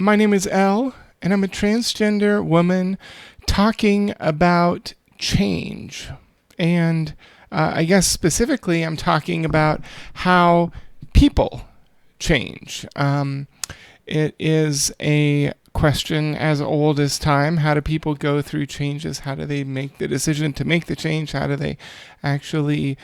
My name is Elle, and I'm a transgender woman talking about change. And I guess specifically, I'm talking about how people change. It is a question as old as time. How do people go through changes? How do they make the decision to make the change? How do they actually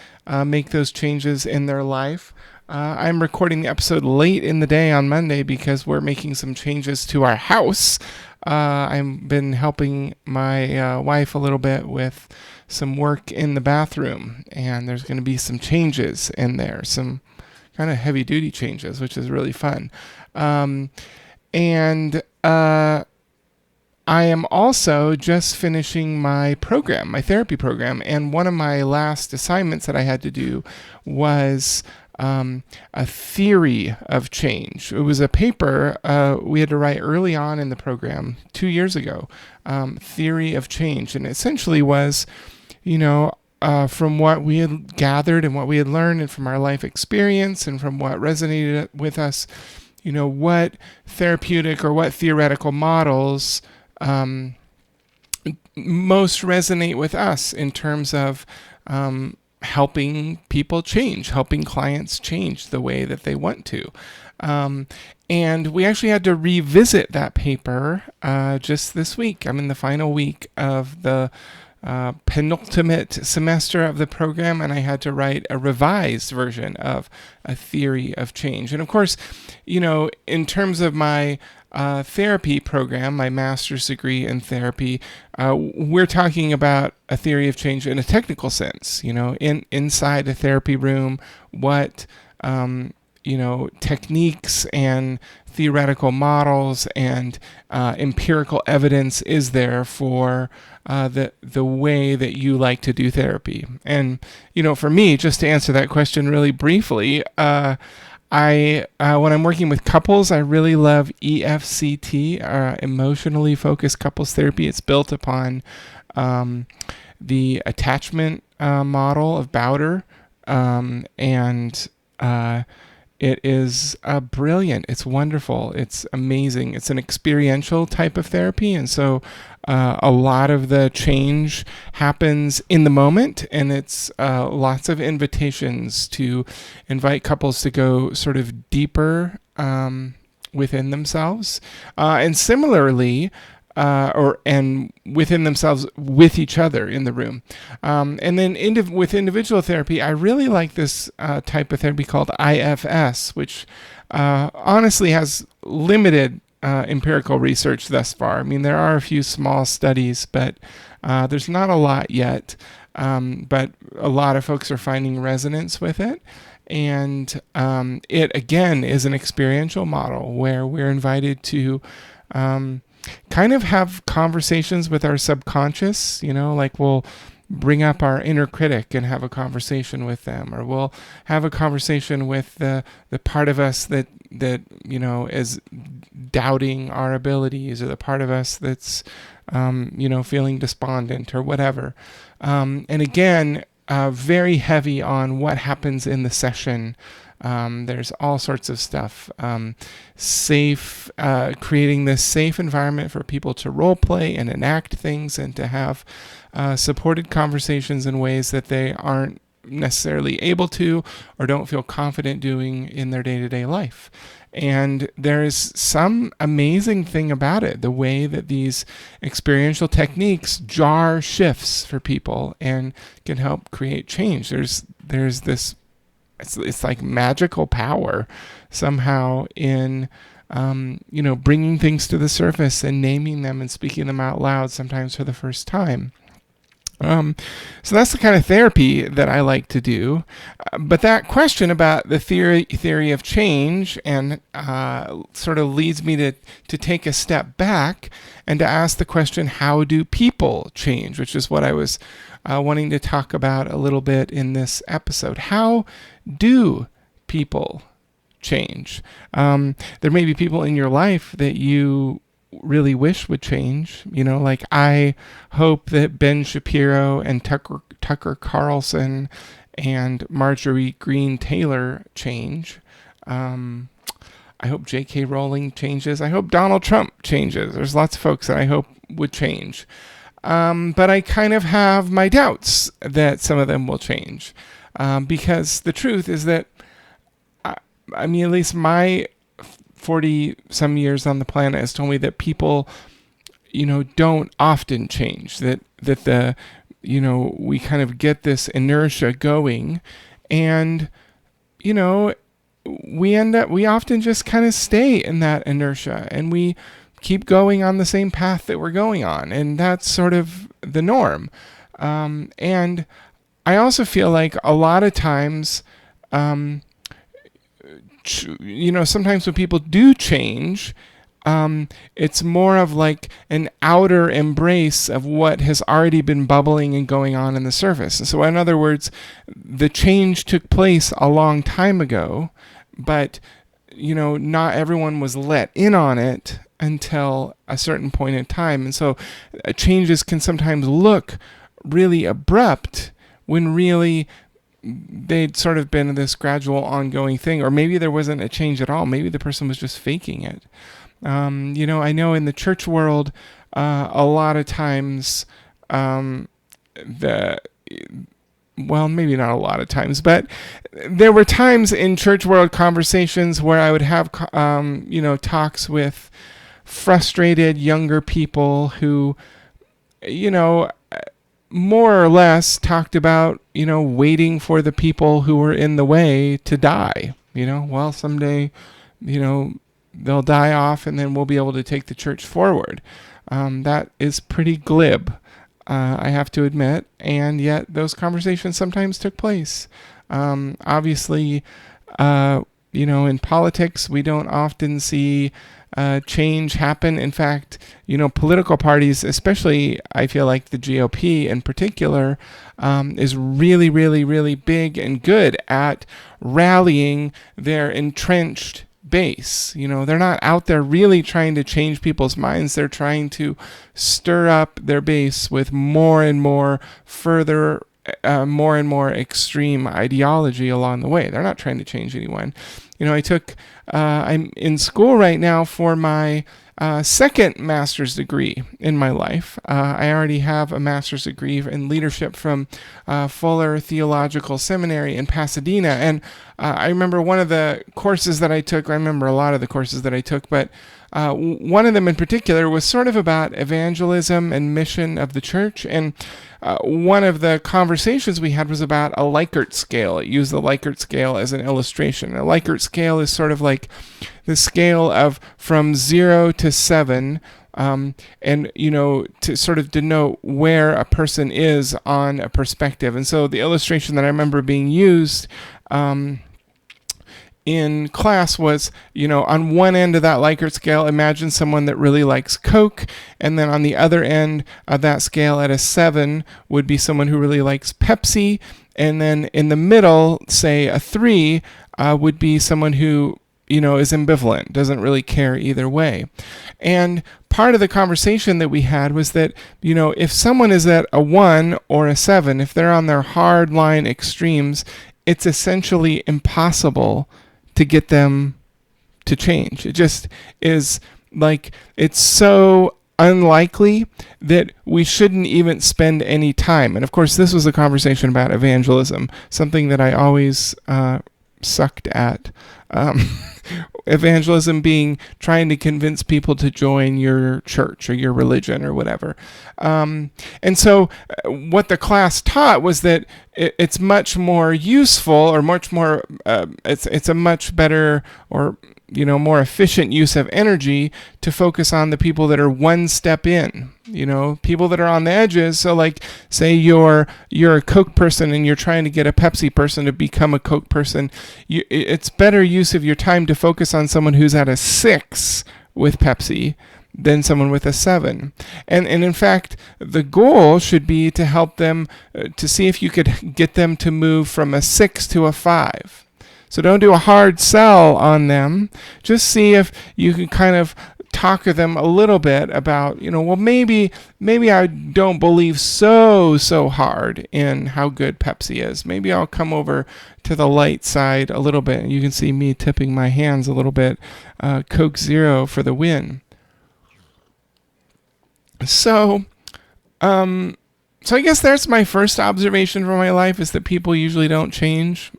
make those changes in their life? I'm recording the episode late in the day on Monday because we're making some changes to our house. I've been helping my wife a little bit with some work in the bathroom, and there's going to be some changes in there, some kind of heavy duty changes, which is really fun. And I am also just finishing my program, my therapy program, and one of my last assignments that I had to do was a theory of change. It was a paper we had to write early on in the program 2 years ago, theory of change, and it essentially was, from what we had gathered and what we had learned and from our life experience and from what resonated with us, what therapeutic or what theoretical models most resonate with us in terms of helping people change, helping clients change the way that they want to. And we actually had to revisit that paper just this week. I'm in the final week of the penultimate semester of the program, and I had to write a revised version of a theory of change. And of course, in terms of my therapy program, my master's degree in therapy, we're talking about a theory of change in a technical sense. Inside a therapy room, what techniques and theoretical models and empirical evidence is there for the way that you like to do therapy. And for me, just to answer that question really briefly, I when I'm working with couples, I really love EFCT, emotionally focused couples therapy. It's built upon the attachment model of Bowder, and it is brilliant. It's wonderful. It's amazing. It's an experiential type of therapy, and so a lot of the change happens in the moment, and it's lots of invitations to invite couples to go sort of deeper within themselves, and similarly, and within themselves with each other in the room. And then with individual therapy, I really like this type of therapy called IFS, which honestly has limited empirical research thus far. I mean, there are a few small studies, but there's not a lot yet. But a lot of folks are finding resonance with it. And it, again, is an experiential model where we're invited to kind of have conversations with our subconscious, like we'll bring up our inner critic and have a conversation with them, or we'll have a conversation with the part of us that is doubting our abilities, or the part of us that's feeling despondent or whatever. And again, very heavy on what happens in the session. There's all sorts of stuff. Creating this safe environment for people to role play and enact things, and to have supported conversations in ways that they aren't necessarily able to or don't feel confident doing in their day-to-day life. And there's some amazing thing about it, the way that these experiential techniques jar shifts for people and can help create change. There's this, it's like magical power somehow in bringing things to the surface and naming them and speaking them out loud, sometimes for the first time. So that's the kind of therapy that I like to do. But that question about the theory of change and sort of leads me to take a step back and to ask the question, how do people change? Which is what I was wanting to talk about a little bit in this episode. How do people change? There may be people in your life that you really wish would change. Like I hope that Ben Shapiro and Tucker Carlson and Marjorie Green Taylor change. I I hope J.K. Rowling changes. I hope Donald Trump changes. There's lots of folks that I hope would change. But I kind of have my doubts that some of them will change. Because the truth is that, I mean, at least my 40 some years on the planet has told me that people, don't often change. That we kind of get this inertia going, and, we often just kind of stay in that inertia, and we keep going on the same path that we're going on. And that's sort of the norm. And I also feel like a lot of times, sometimes when people do change, it's more of like an outer embrace of what has already been bubbling and going on in the surface. And so in other words, the change took place a long time ago, but, not everyone was let in on it until a certain point in time. And so changes can sometimes look really abrupt when really they'd sort of been this gradual ongoing thing, or maybe there wasn't a change at all. Maybe the person was just faking it. I know in the church world, a lot of times, maybe not a lot of times, but there were times in church world conversations where I would have, talks with frustrated younger people who, more or less talked about, waiting for the people who were in the way to die. Well, someday, they'll die off and then we'll be able to take the church forward. That is pretty glib, I have to admit. And yet those conversations sometimes took place. Obviously, in politics, we don't often see change happen. In fact, political parties, especially I feel like the GOP in particular, is really, really, really big and good at rallying their entrenched base. They're not out there really trying to change people's minds. They're trying to stir up their base with more and more extreme ideology along the way. They're not trying to change anyone. I'm in school right now for my second master's degree in my life. I already have a master's degree in leadership from Fuller Theological Seminary in Pasadena. And I remember one of the courses that I took, I remember a lot of the courses that I took, but one of them in particular was sort of about evangelism and mission of the church. And one of the conversations we had was about a Likert scale. It used the Likert scale as an illustration. A Likert scale is sort of like the scale of from 0 to 7, and, to sort of denote where a person is on a perspective. And so the illustration that I remember being used in class was, on one end of that Likert scale, imagine someone that really likes Coke, and then on the other end of that scale at a 7 would be someone who really likes Pepsi, and then in the middle, say a 3, would be someone who, is ambivalent, doesn't really care either way. And part of the conversation that we had was that, if someone is at a 1 or a 7, if they're on their hard line extremes, it's essentially impossible to get them to change. It just is like, it's so unlikely that we shouldn't even spend any time. And of course, this was a conversation about evangelism, something that I always sucked at. Evangelism being trying to convince people to join your church or your religion or whatever. And so what the class taught was that it's much more useful, or much more, it's a much better or more efficient use of energy to focus on the people that are one step in, people that are on the edges. So like, say you're a Coke person and you're trying to get a Pepsi person to become a Coke person. It's better use of your time to focus on someone who's at a 6 with Pepsi than someone with a 7. And in fact, the goal should be to help them to see if you could get them to move from a 6 to a 5. So don't do a hard sell on them. Just see if you can kind of talk with them a little bit about, well, maybe I don't believe so hard in how good Pepsi is. Maybe I'll come over to the light side a little bit. You can see me tipping my hands a little bit. Coke Zero for the win. So, so I guess that's my first observation from my life, is that people usually don't change.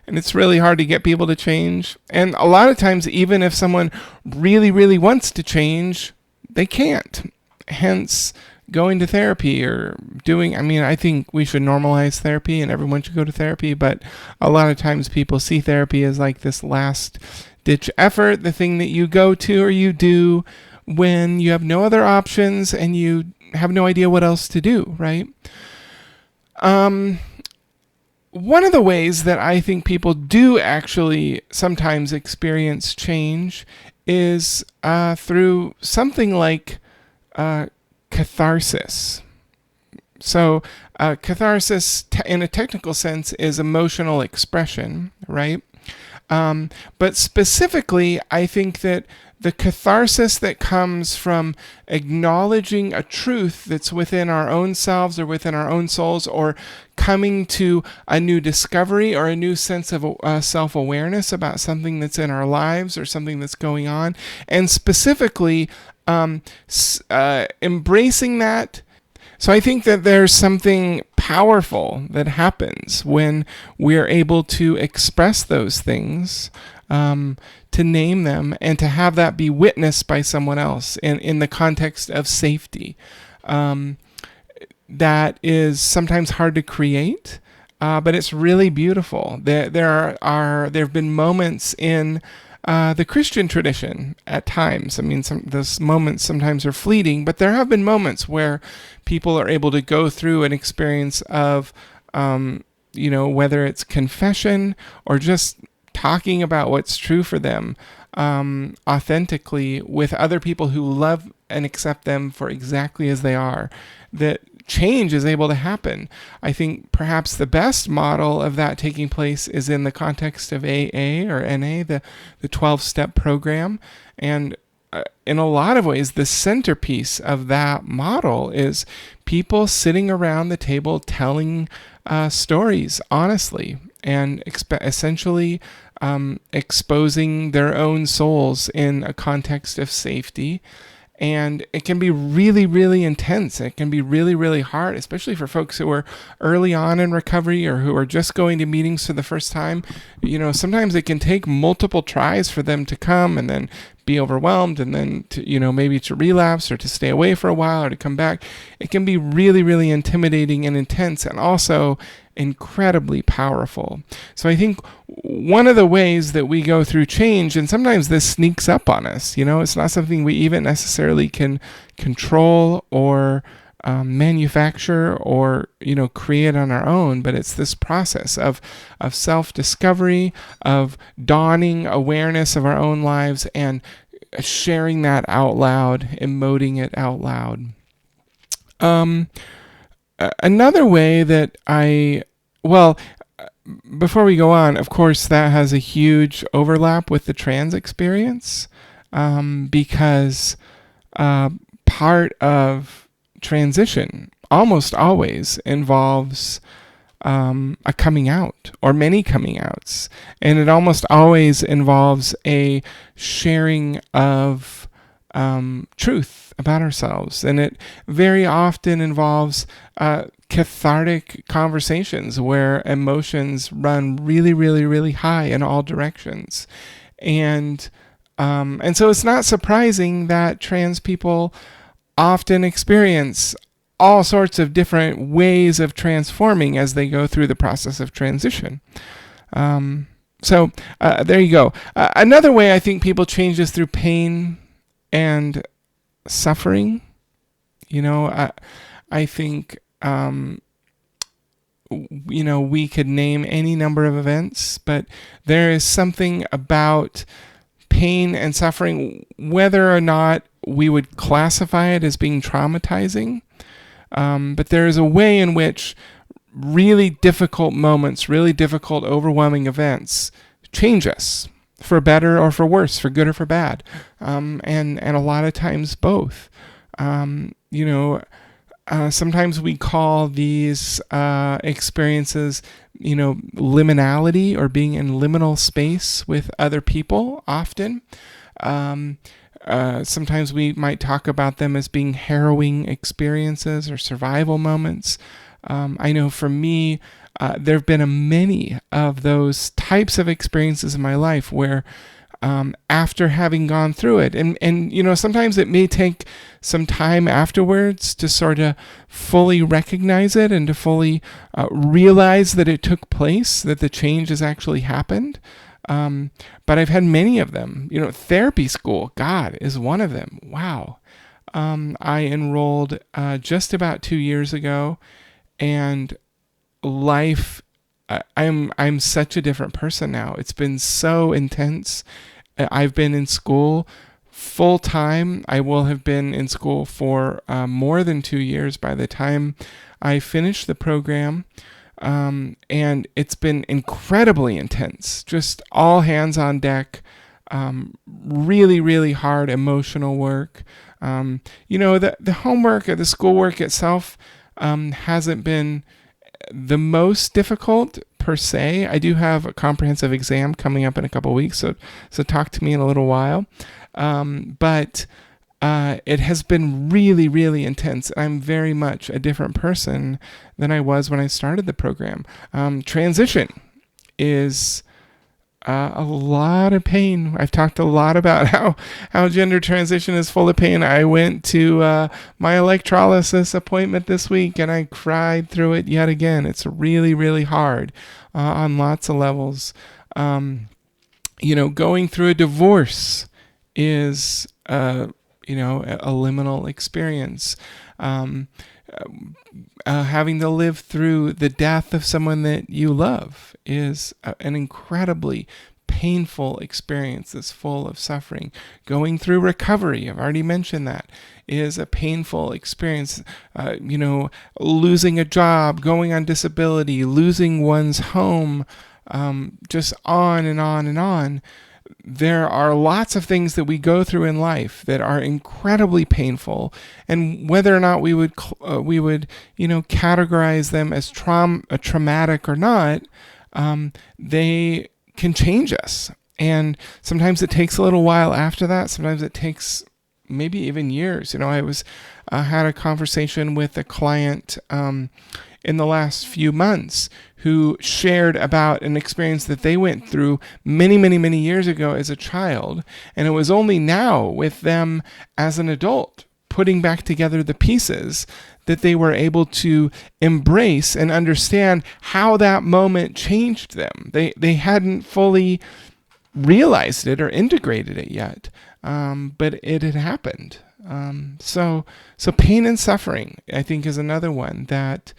And it's really hard to get people to change. And a lot of times, even if someone really, really wants to change, they can't. Hence, going to therapy or I think we should normalize therapy and everyone should go to therapy. But a lot of times people see therapy as like this last ditch effort, the thing that you go to or you do when you have no other options and you have no idea what else to do, right? One of the ways that I think people do actually sometimes experience change is through something like catharsis. So catharsis, in a technical sense, is emotional expression, right? But specifically, I think that the catharsis that comes from acknowledging a truth that's within our own selves or within our own souls, or coming to a new discovery or a new sense of self-awareness about something that's in our lives or something that's going on, and specifically embracing that. So I think that there's something powerful that happens when we're able to express those things, to name them, and to have that be witnessed by someone else in the context of safety. That is sometimes hard to create, but it's really beautiful. There have been moments in the Christian tradition at times. I mean, those moments sometimes are fleeting, but there have been moments where people are able to go through an experience of, whether it's confession or just talking about what's true for them authentically with other people who love and accept them for exactly as they are, that change is able to happen. I think perhaps the best model of that taking place is in the context of AA or NA, the 12-step program. And in a lot of ways, the centerpiece of that model is people sitting around the table telling stories honestly and essentially exposing their own souls in a context of safety. And it can be really, really intense. It can be really, really hard, especially for folks who are early on in recovery or who are just going to meetings for the first time. Sometimes it can take multiple tries for them to come and then be overwhelmed and then to, maybe to relapse or to stay away for a while or to come back. It can be really, really intimidating and intense, and also incredibly powerful. So I think one of the ways that we go through change, and sometimes this sneaks up on us, it's not something we even necessarily can control or manufacture or create on our own, but it's this process of self-discovery, of dawning awareness of our own lives, and sharing that out loud, emoting it out loud. Another way that before we go on, of course, that has a huge overlap with the trans experience, because part of transition almost always involves a coming out or many coming outs, and it almost always involves a sharing of truth about ourselves, and it very often involves cathartic conversations where emotions run really, really, really high in all directions, and so it's not surprising that trans people often experience all sorts of different ways of transforming as they go through the process of transition. So there you go. Another way I think people change is through pain and suffering. I think we could name any number of events, but there is something about pain and suffering, whether or not we would classify it as being traumatizing. But there is a way in which really difficult moments, really difficult, overwhelming events change us. for better or for worse, for good or for bad, and a lot of times both. You know, sometimes we call these experiences, liminality, or being in liminal space with other people often. Um, Sometimes we might talk about them as being harrowing experiences or survival moments. I know for me, there have been many of those types of experiences in my life where, after having gone through it, and sometimes it may take some time afterwards to sort of fully recognize it and to fully realize that it took place, that the change has actually happened. But I've had many of them. Therapy school, God, is one of them. Wow. I enrolled just about 2 years ago, and life. I'm such a different person now. It's been so intense. I've been in school full time. I will have been in school for more than 2 years by the time I finish the program. And it's been incredibly intense, just all hands on deck, really, really hard emotional work. The homework or the schoolwork itself hasn't been the most difficult per se. I do have a comprehensive exam coming up in a couple of weeks, so talk to me in a little while. But it has been really, really intense. I'm very much a different person than I was when I started the program. Transition is a lot of pain. I've talked a lot about how gender transition is full of pain. I went to my electrolysis appointment this week, and I cried through it yet again. It's really, really hard on lots of levels. Going through a divorce is a liminal experience. Having to live through the death of someone that you love is an incredibly painful experience that's full of suffering. Going through recovery, I've already mentioned that, is a painful experience. Losing a job, going on disability, losing one's home, just on and on and on. There are lots of things that we go through in life that are incredibly painful, and whether or not we would categorize them as traumatic or not, they can change us. And sometimes it takes a little while after that. Sometimes it takes maybe even years. I had a conversation with a client in the last few months who shared about an experience that they went through many, many, many years ago as a child. And it was only now, with them as an adult, putting back together the pieces, that they were able to embrace and understand how that moment changed them. They hadn't fully realized it or integrated it yet, but it had happened. So pain and suffering, I think, is another one that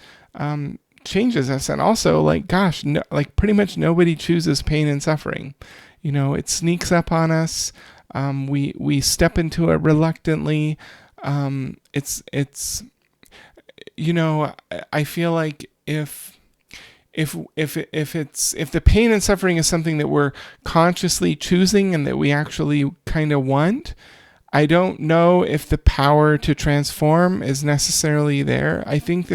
changes us. And also, pretty much nobody chooses pain and suffering. It sneaks up on us. We step into it reluctantly. I feel like if the pain and suffering is something that we're consciously choosing and that we actually kind of want, I don't know if the power to transform is necessarily there. I think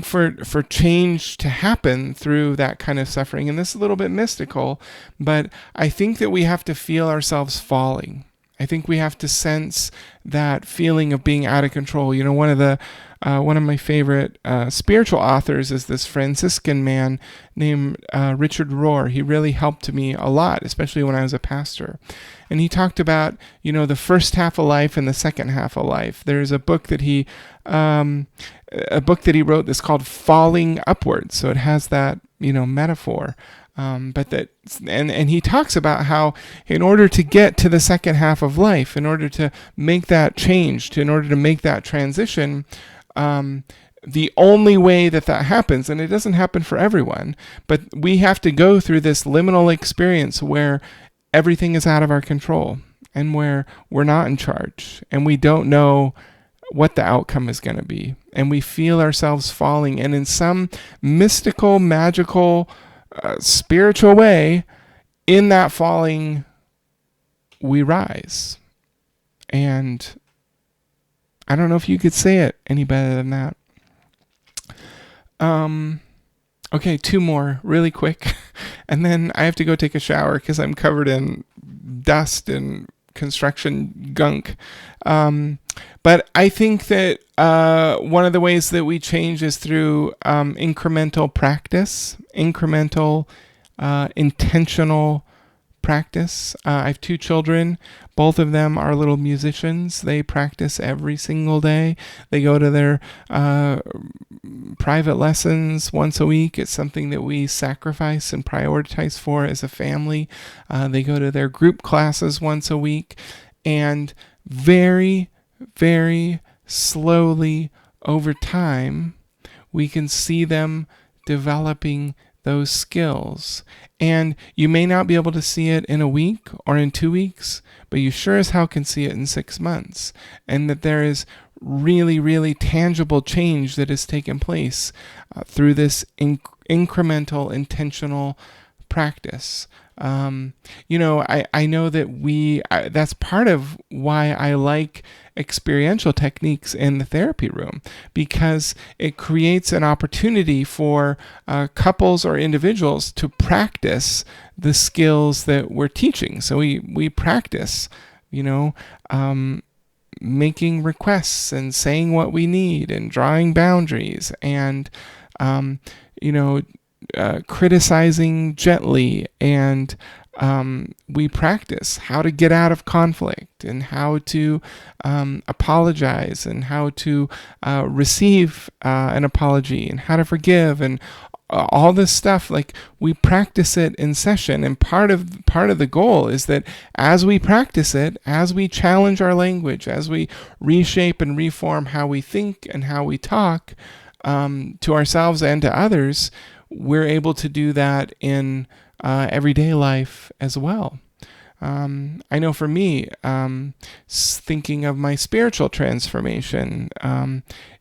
for change to happen through that kind of suffering, and this is a little bit mystical, but I think that we have to feel ourselves falling. I think we have to sense that feeling of being out of control. One of my favorite spiritual authors is this Franciscan man named Richard Rohr. He really helped me a lot, especially when I was a pastor. And he talked about, the first half of life and the second half of life. There's a book that he wrote that's called Falling Upwards. So it has that, metaphor. And he talks about how in order to get to the second half of life, in order to make that change, in order to make that transition, the only way that happens, and it doesn't happen for everyone, but we have to go through this liminal experience where everything is out of our control and where we're not in charge and we don't know what the outcome is going to be. And we feel ourselves falling, and in some mystical, magical, spiritual way, in that falling, we rise. And I don't know if you could say it any better than that. Okay, two more really quick. And then I have to go take a shower because I'm covered in dust and construction gunk. But I think that one of the ways that we change is through incremental practice, incremental, intentional practice. I have two children. Both of them are little musicians. They practice every single day. They go to their private lessons once a week. It's something that we sacrifice and prioritize for as a family. They go to their group classes once a week. And very, very slowly over time, we can see them developing those skills. And you may not be able to see it in a week or in 2 weeks, but you sure as hell can see it in 6 months. And that there is really, really tangible change that has taken place through this incremental, intentional practice. I know that that's part of why I like experiential techniques in the therapy room, because it creates an opportunity for couples or individuals to practice the skills that we're teaching. So we practice, making requests and saying what we need and drawing boundaries and, criticizing gently, and we practice how to get out of conflict and how to apologize and how to receive an apology and how to forgive and all this stuff. Like, we practice it in session, and part of the goal is that as we practice it, as we challenge our language, as we reshape and reform how we think and how we talk to ourselves and to others, we're able to do that in everyday life as well. I know for me, thinking of my spiritual transformation,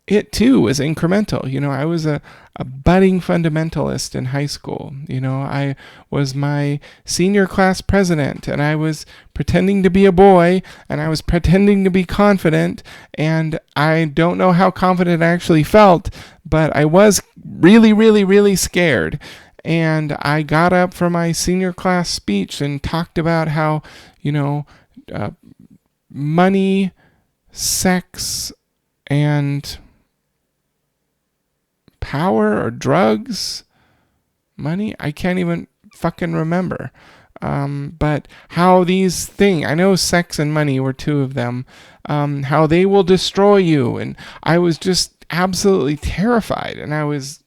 it too was incremental. I was a budding fundamentalist in high school. I was my senior class president, and I was pretending to be a boy, and I was pretending to be confident, and I don't know how confident I actually felt, but I was really, really, really scared. And I got up for my senior class speech and talked about how, money, sex, and power or drugs, money, I can't even fucking remember. But how these things, I know sex and money were two of them, how they will destroy you. And I was just absolutely terrified. And I was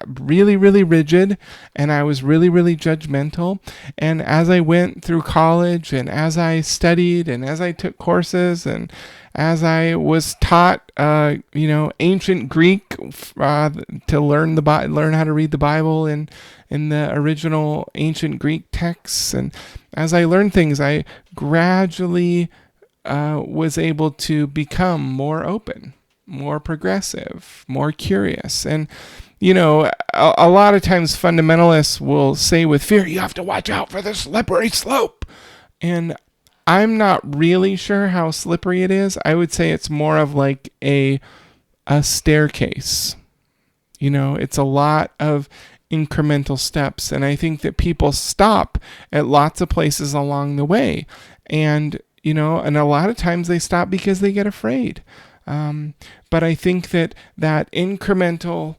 really, really rigid, and I was really, really judgmental. And as I went through college, and as I studied, and as I took courses, and as I was taught, ancient Greek to learn how to read the Bible in the original ancient Greek texts, and as I learned things, I gradually was able to become more open, more progressive, more curious. And a lot of times fundamentalists will say with fear, you have to watch out for the slippery slope. And I'm not really sure how slippery it is. I would say it's more of like a staircase. It's a lot of incremental steps. And I think that people stop at lots of places along the way. And a lot of times they stop because they get afraid. But I think that incremental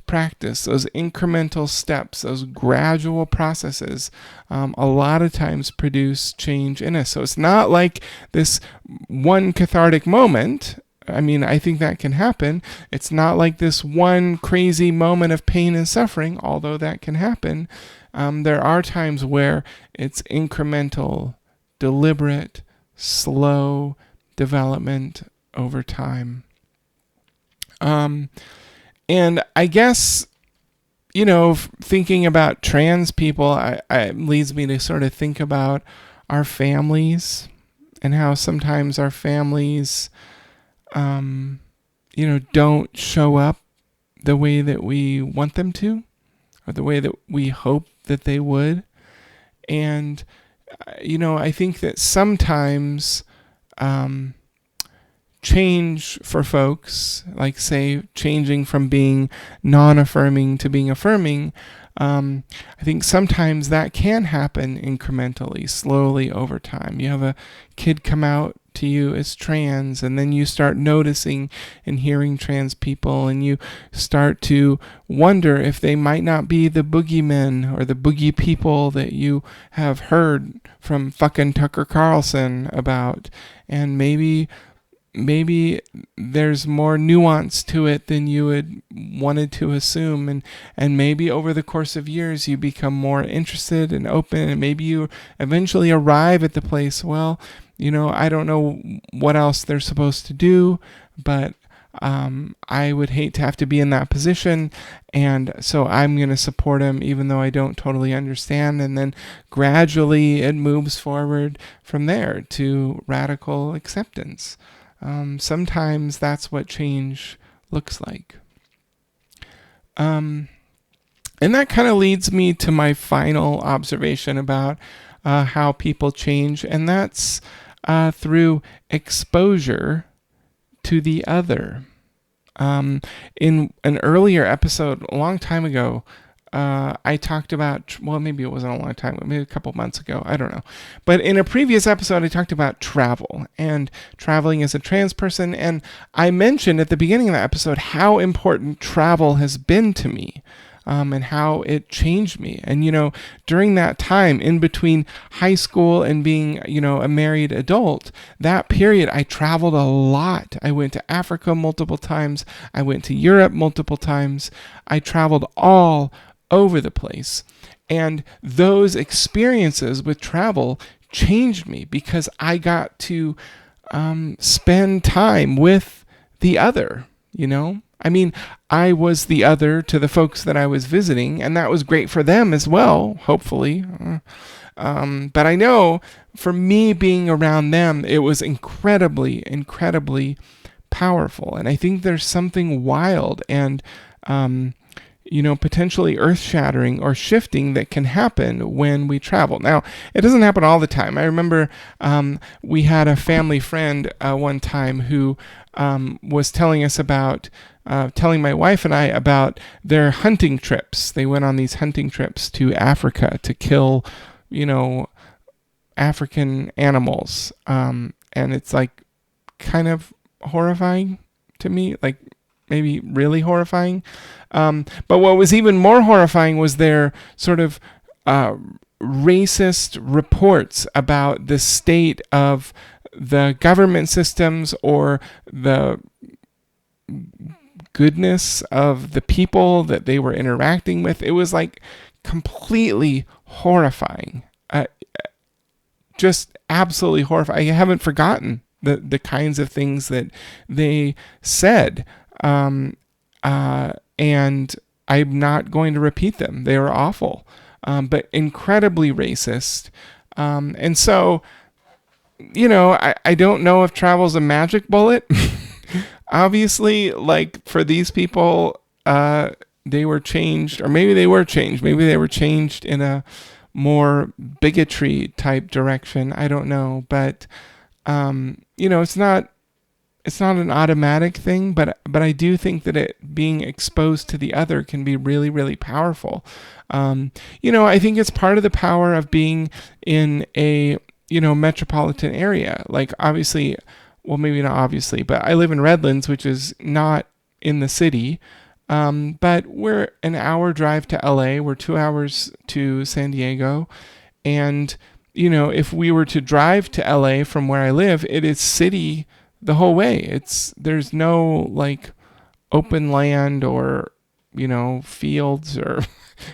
practice, those incremental steps, those gradual processes, a lot of times produce change in us. So it's not like this one cathartic moment. I mean, I think that can happen. It's not like this one crazy moment of pain and suffering, although that can happen. There are times where it's incremental, deliberate, slow development over time. And I guess, thinking about trans people, it leads me to sort of think about our families and how sometimes our families, don't show up the way that we want them to, or the way that we hope that they would. And, I think that sometimes um, change for folks, like, say, changing from being non-affirming to being affirming, I think sometimes that can happen incrementally, slowly over time. You have a kid come out to you as trans, and then you start noticing and hearing trans people, and you start to wonder if they might not be the boogeymen or the boogie people that you have heard from fucking Tucker Carlson about. And maybe there's more nuance to it than you had wanted to assume, and maybe over the course of years you become more interested and open, and maybe you eventually arrive at the place, well, I don't know what else they're supposed to do, but I would hate to have to be in that position, and so I'm going to support him even though I don't totally understand. And then gradually it moves forward from there to radical acceptance. Sometimes that's what change looks like. And that kind of leads me to my final observation about how people change, and that's through exposure to the other. In an earlier episode, a long time ago, I talked about, well, maybe it wasn't a long time, maybe a couple months ago, I don't know. But in a previous episode, I talked about travel and traveling as a trans person. And I mentioned at the beginning of the episode how important travel has been to me. And how it changed me. And, during that time in between high school and being, a married adult, that period, I traveled a lot. I went to Africa multiple times. I went to Europe multiple times. I traveled all over the place. And those experiences with travel changed me because I got to spend time with the other, I mean, I was the other to the folks that I was visiting, and that was great for them as well, hopefully. But I know for me being around them, it was incredibly, incredibly powerful. And I think there's something wild and, potentially earth-shattering or shifting that can happen when we travel. Now, it doesn't happen all the time. I remember we had a family friend one time who was telling us about, telling my wife and I about their hunting trips. They went on these hunting trips to Africa to kill, African animals. And it's like kind of horrifying to me, like maybe really horrifying. But what was even more horrifying was their sort of racist reports about the state of the government systems or the goodness of the people that they were interacting with. It was like completely horrifying. Just absolutely horrifying. I haven't forgotten the kinds of things that they said. And I'm not going to repeat them. They were awful, but incredibly racist. And so, I don't know if travel's a magic bullet. Obviously, like for these people, they were changed, or maybe they were changed. Maybe they were changed in a more bigotry type direction. I don't know, but it's not an automatic thing, but I do think that it being exposed to the other can be really, really powerful. I think it's part of the power of being in a metropolitan area. Like obviously, well, maybe not obviously, but I live in Redlands, which is not in the city. But we're an hour drive to LA. We're 2 hours to San Diego. And, if we were to drive to LA from where I live, it is city the whole way. There's no like open land or, fields or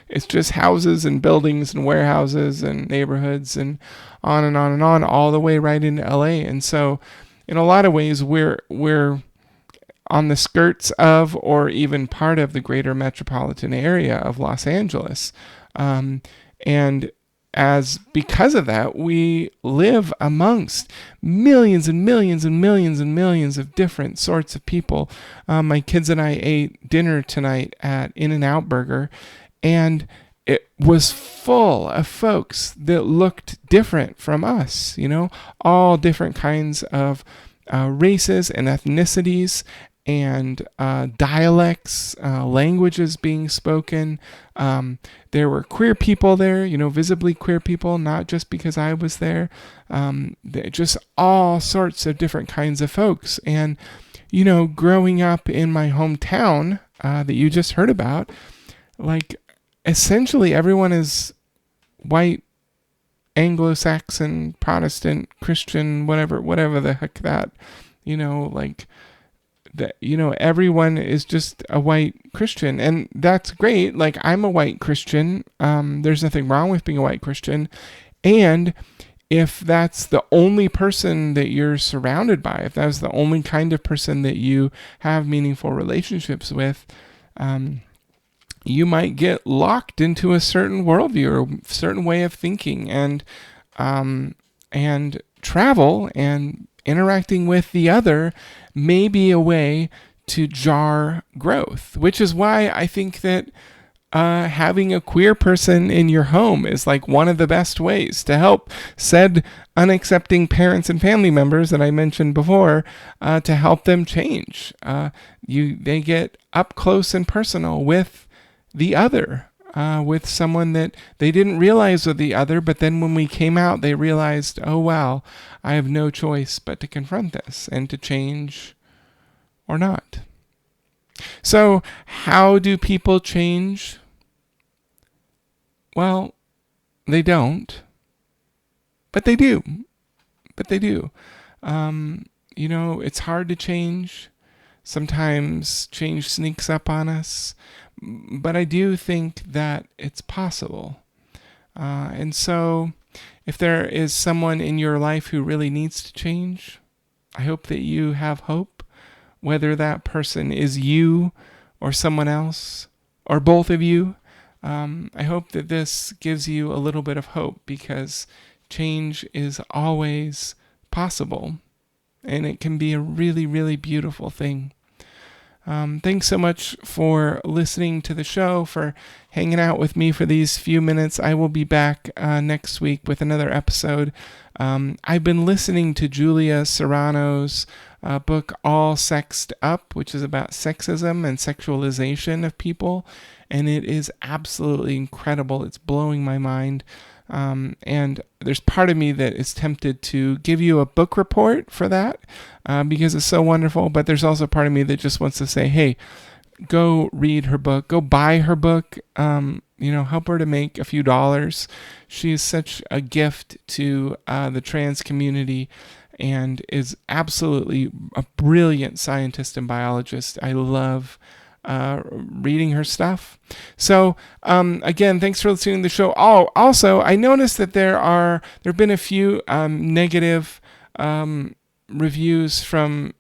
it's just houses and buildings and warehouses and neighborhoods and on and on and on all the way right into LA. And so in a lot of ways, we're on the skirts of or even part of the greater metropolitan area of Los Angeles. And because of that, we live amongst millions and millions and millions and millions of different sorts of people. My kids and I ate dinner tonight at In-N-Out Burger, and it was full of folks that looked different from us, all different kinds of races and ethnicities and dialects, languages being spoken. There were queer people there, visibly queer people, not just because I was there. Just all sorts of different kinds of folks. And, growing up in my hometown that you just heard about, like, essentially everyone is white, Anglo-Saxon, Protestant, Christian, whatever the heck that, like that, everyone is just a white Christian, and that's great. Like, I'm a white Christian. There's nothing wrong with being a white Christian. And if that's the only person that you're surrounded by, if that's the only kind of person that you have meaningful relationships with, you might get locked into a certain worldview or a certain way of thinking, and travel and interacting with the other may be a way to jar growth, which is why I think that having a queer person in your home is like one of the best ways to help said unaccepting parents and family members that I mentioned before, to help them change. They get up close and personal with the other, with someone that they didn't realize was the other, but then when we came out, they realized, oh wow, I have no choice but to confront this and to change or not. So how do people change? Well, they don't, but they do. It's hard to change. Sometimes change sneaks up on us, but I do think that it's possible. And so if there is someone in your life who really needs to change, I hope that you have hope, whether that person is you or someone else or both of you. I hope that this gives you a little bit of hope, because change is always possible, and it can be a really, really beautiful thing. Thanks so much for listening to the show, for hanging out with me for these few minutes. I will be back next week with another episode. I've been listening to Julia Serrano's book, All Sexed Up, which is about sexism and sexualization of people, and it is absolutely incredible. It's blowing my mind. And there's part of me that is tempted to give you a book report for that, because it's so wonderful. But there's also part of me that just wants to say, hey, go read her book, go buy her book, help her to make a few dollars. She is such a gift to the trans community and is absolutely a brilliant scientist and biologist. I love reading her stuff. So again, thanks for listening to the show. Oh, also, I noticed that there have been a few negative reviews from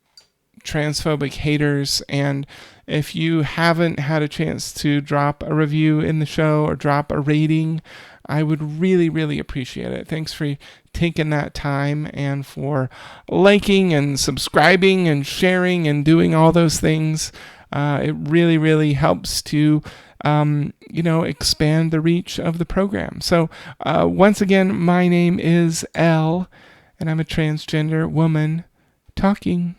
transphobic haters, and if you haven't had a chance to drop a review in the show or drop a rating, I would really, really appreciate it. Thanks for taking that time and for liking and subscribing and sharing and doing all those things. It really, really helps to, expand the reach of the program. So once again, my name is Elle, and I'm a transgender woman talking.